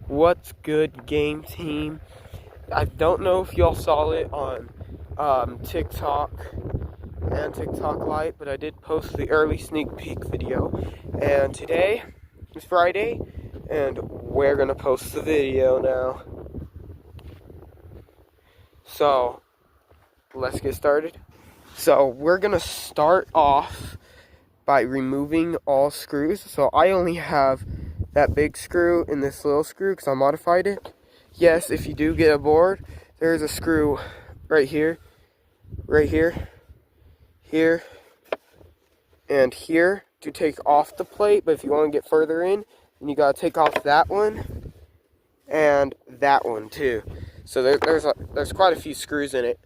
What's good, game team? I don't know if y'all saw it on TikTok and TikTok Lite, but I did post the early sneak peek video. And today is Friday, and we're gonna post the video now. So let's get started. So we're gonna start off by removing all screws. So I only have that big screw and this little screw because I modified it. Yes, if you do get a board, there's a screw right here, here, and here to take off the plate. But if you want to get further in, then you gotta take off that one and that one too. So there's quite a few screws in it.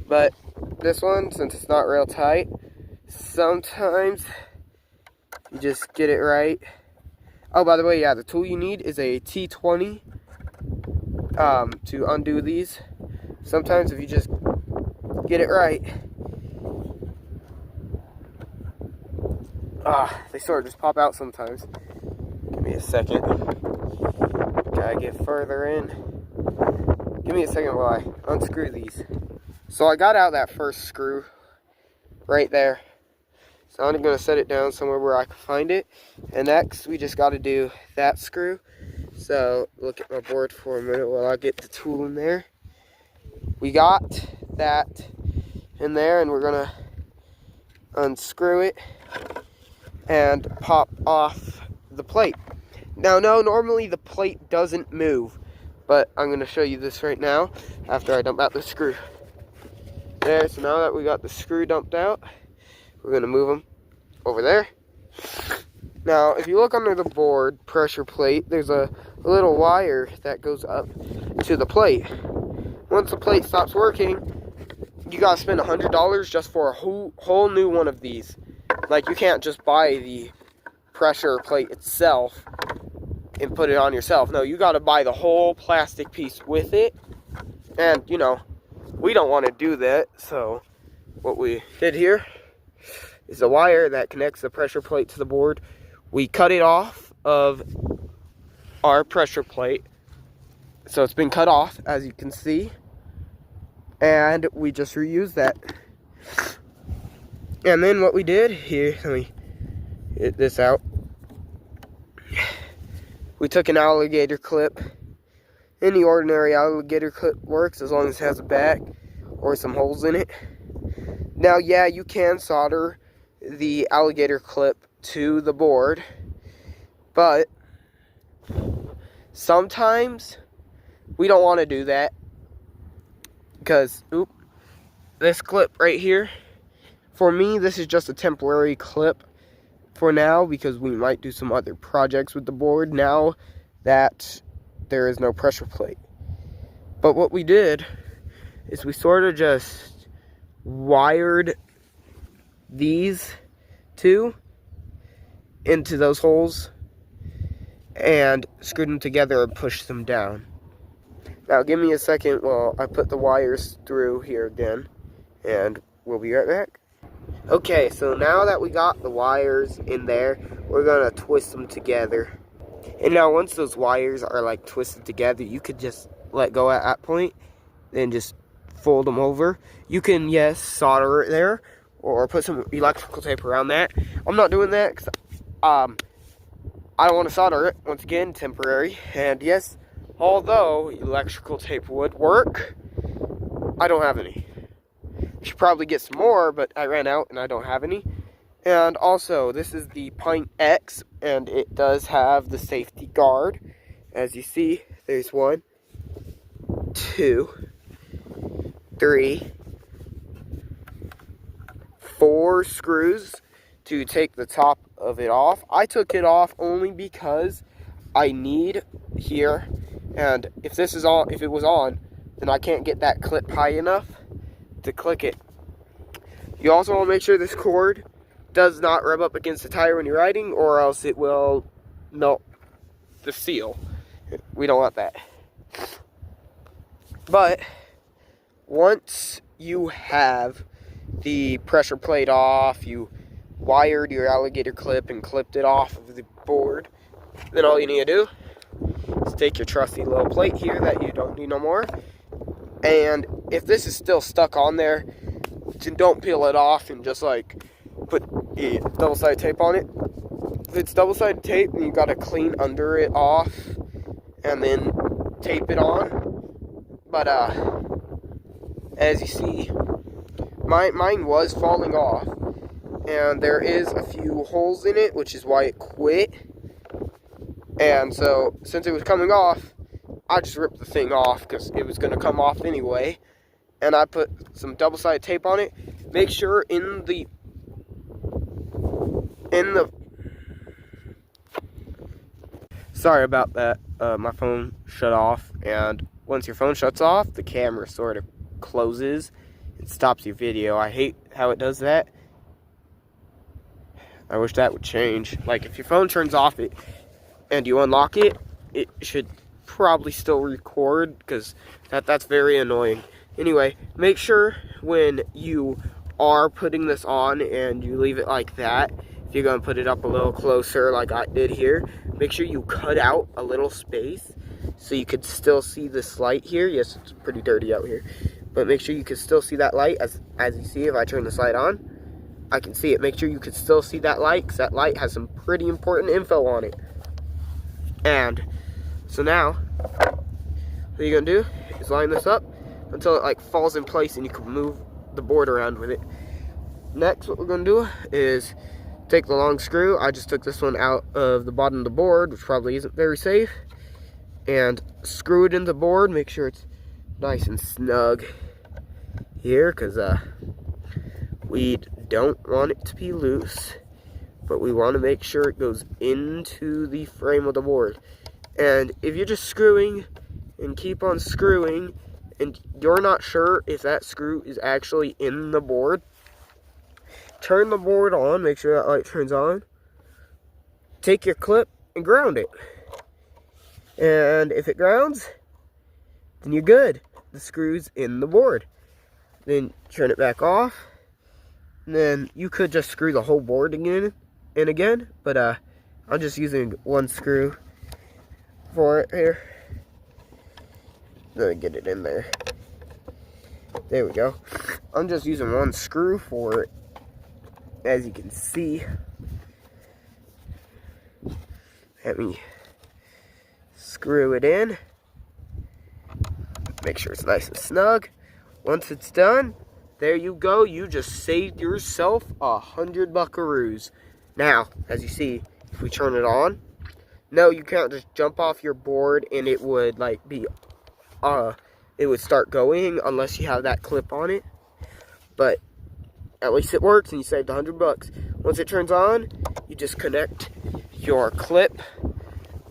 But this one, since it's not real tight, sometimes you just get it right. Oh, by the way, yeah, the tool you need is a T20 to undo these. Sometimes if you just get it right, they sort of just pop out sometimes. Give me a second. Gotta get further in. Give me a second while I unscrew these. So I got out that first screw right there. So I'm going to set it down somewhere where I can find it. And next, we just got to do that screw. So look at my board for a minute while I get the tool in there. We got that in there, and we're going to unscrew it and pop off the plate. Now, no, normally the plate doesn't move, but I'm going to show you this right now after I dump out the screw. There, so now that we got the screw dumped out, we're going to move them over there. Now, if you look under the board pressure plate, there's a little wire that goes up to the plate. Once the plate stops working, you got to spend $100 just for a whole new one of these. Like, you can't just buy the pressure plate itself and put it on yourself. No, you got to buy the whole plastic piece with it. And, you know, we don't want to do that, so what we did here is a wire that connects the pressure plate to the board. We cut it off of our pressure plate, so it's been cut off, as you can see, and we just reused that. And then what we did here, let me get this out. We took an alligator clip. Any ordinary alligator clip works as long as it has a back or some holes in it. Now, yeah, you can solder the alligator clip to the board, but sometimes we don't want to do that because, this clip right here, for me, this is just a temporary clip for now because we might do some other projects with the board now that there is no pressure plate. But what we did is we sort of just wired these two into those holes and screwed them together and pushed them down. Now give me a second while I put the wires through here again, and we'll be right back. Okay, so now that we got the wires in there, we're gonna twist them together. And now once those wires are like twisted together, you could just let go at that point and just fold them over. You can, yes, solder it there or put some electrical tape around that. I'm not doing that because I don't want to solder it. Once again, temporary. And yes, although electrical tape would work, I don't have any. I should probably get some more, but I ran out and I don't have any. And also, this is the Pint X, and it does have the safety guard. As you see, there's 1, 2, 3, 4 screws to take the top of it off. I took it off only because I need here, and if this is on, if it was on, then I can't get that clip high enough to click it. You also want to make sure this cord does not rub up against the tire when you're riding, or else it will melt the seal. We don't want that. But once you have the pressure plate off, you wired your alligator clip and clipped it off of the board, then all you need to do is take your trusty little plate here that you don't need no more. And if this is still stuck on there, don't peel it off and just like put double-sided tape on it. If it's double-sided tape, then you gotta clean under it off and then tape it on. But as you see, mine was falling off, and there is a few holes in it, which is why it quit. And so, since it was coming off, I just ripped the thing off because it was going to come off anyway. And I put some double-sided tape on it. Make sure in the sorry about that. My phone shut off, and once your phone shuts off, the camera sort of closes and stops your video. I hate how it does that. I wish that would change. Like, if your phone turns off and you unlock it, it should probably still record, because that's very annoying. Anyway, make sure when you are putting this on and you leave it like that, if you're going to put it up a little closer like I did here, make sure you cut out a little space so you could still see this light here. Yes, it's pretty dirty out here, but make sure you can still see that light. As you see, if I turn this light on, I can see it. Make sure you can still see that light, because that light has some pretty important info on it. And so now, what you're gonna do is line this up until it like falls in place and you can move the board around with it. Next, what we're gonna do is take the long screw. I just took this one out of the bottom of the board, which probably isn't very safe, and screw it into the board. Make sure it's nice and snug here, because we don't want it to be loose, but we want to make sure it goes into the frame of the board. And if you're just screwing and keep on screwing and you're not sure if that screw is actually in the board, turn the board on, make sure that light turns on, take your clip and ground it. And if it grounds, then you're good. The screw's in the board. Then turn it back off. And then you could just screw the whole board again, but I'm just using one screw for it here. Let me get it in there. There we go. I'm just using one screw for it, as you can see. Let me screw it in. Make sure it's nice and snug. Once it's done, there you go. You just saved yourself 100 buckaroos. Now, as you see, if we turn it on, no, you can't just jump off your board and it would like be, it would start going unless you have that clip on it. But at least it works and you saved 100 bucks. Once it turns on, you just connect your clip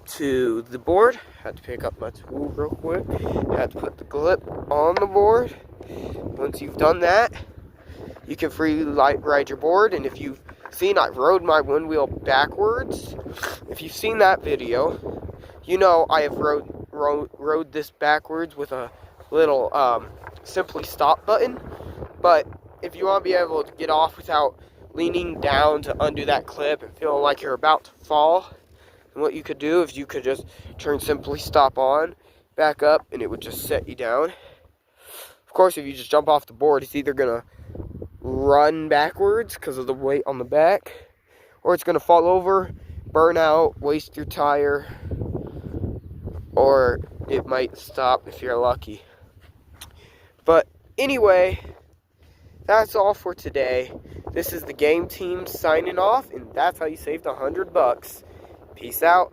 to the board. I had to pick up my tool real quick. I had to put the clip on the board. Once you've done that, you can freely ride your board. And if you've seen, I rode my one wheel backwards. If you've seen that video, you know I have rode this backwards with a little simply stop button. But if you want to be able to get off without leaning down to undo that clip and feeling like you're about to fall, and what you could do is you could just turn simply stop on, back up, and it would just set you down. Of course, if you just jump off the board, it's either going to run backwards because of the weight on the back, or it's going to fall over, burn out, waste your tire, or it might stop if you're lucky. But anyway, that's all for today. This is the Game Team signing off, and that's how you saved 100 bucks. Peace out.